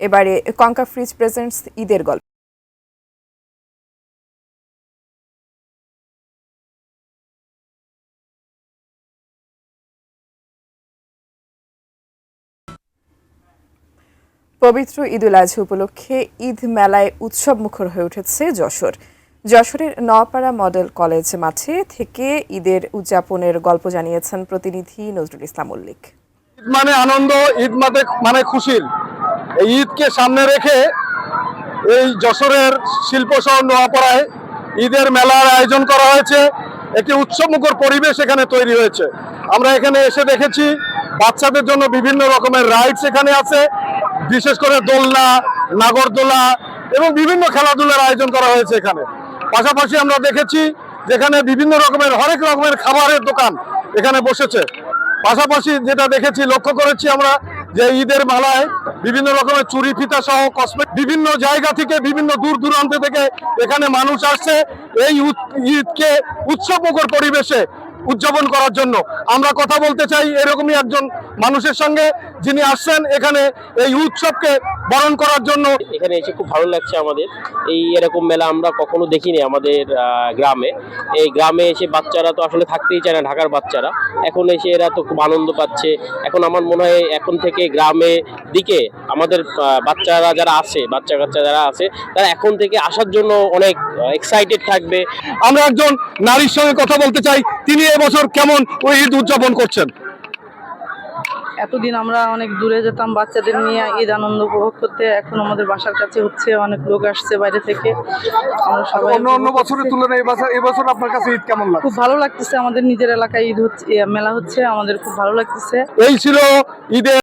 এবারে কঙ্কা fridge presents ঈদের গল্প। পবিত্র ঈদুল আজহা উপলক্ষে ঈদ মেলায় উৎসব মুখর হয়ে উঠেছে যশোর। যশোরের নওপাড়া মডেল কলেজ মাঠে থেকে ঈদের উদযাপনের গল্প জানিয়েছেন প্রতিনিধি নজরুল ইসলাম মল্লিক। ঈদ মানে আনন্দ, ঈদ মানে খুশির। এই ঈদকে সামনে রেখে এই যশোরের শিল্প শহর নোয়াপাড়ায় ঈদের মেলার আয়োজন করা হয়েছে। একটি উৎসবমুখর পরিবেশ এখানে তৈরি হয়েছে। আমরা এখানে এসে দেখেছি বাচ্চাদের জন্য বিভিন্ন রকমের রাইডস এখানে আছে, বিশেষ করে দোলনা, নাগরদোলা এবং বিভিন্ন খেলাধুলার আয়োজন করা হয়েছে এখানে। পাশাপাশি আমরা দেখেছি যেখানে বিভিন্ন রকমের হরেক রকমের খাবারের দোকান এখানে বসেছে। পাশাপাশি যেটা দেখেছি, লক্ষ্য করেছি আমরা যে ঈদের মেলায় বিভিন্ন রকমের চুরি ফিতা সহ কসমেটিক বিভিন্ন জায়গা থেকে, বিভিন্ন দূর দূরান্ত থেকে এখানে মানুষ আসছে এই ঈদকে উৎসবমুখর পরিবেশে উদযাপন করার জন্য। আমরা কথা বলতে চাই এরকমই একজন মানুষের সঙ্গে, যিনি আসছেন এখানে এই উৎসবকে বরণ করার জন্য। এখানে এসে খুব ভালো লাগছে আমাদের। এরকম মেলা আমরা কখনো দেখিনি আমাদের গ্রামে। এই গ্রামে এসে বাচ্চারা তো আসলে থাকতেই চায় না, ঢাকার বাচ্চারা এখন এসে এরা তো খুব আনন্দ পাচ্ছে। এখন আমার মনে হয় এখন থেকে গ্রামে দিকে আমাদের বাচ্চারা যারা আছে, বাচ্চা কাচ্চা যারা আছে, তারা এখন থেকে আসার জন্য অনেক এক্সাইটেড থাকবে। আমরা একজন নারীর সঙ্গে কথা বলতে চাই, তিনি এবছর কেমন ওই ঈদ উদযাপন করছেন। এতদিন আমরা অনেক দূরে যেতাম বাচ্চাদের নিয়ে ঈদ আনন্দ উপভোগ করতে, এখন আমাদের বাসার কাছে হচ্ছে, অনেক লোক আসছে বাইরে থেকে। আমরা সবাই অন্য বছরের তুলনায় এবছর আপনার কাছে ঈদ কেমন লাগে? খুব ভালো লাগতেছে, আমাদের নিজের এলাকায় ঈদ হচ্ছে, মেলা হচ্ছে, আমাদের খুব ভালো লাগতেছে। এই ছিল ঈদের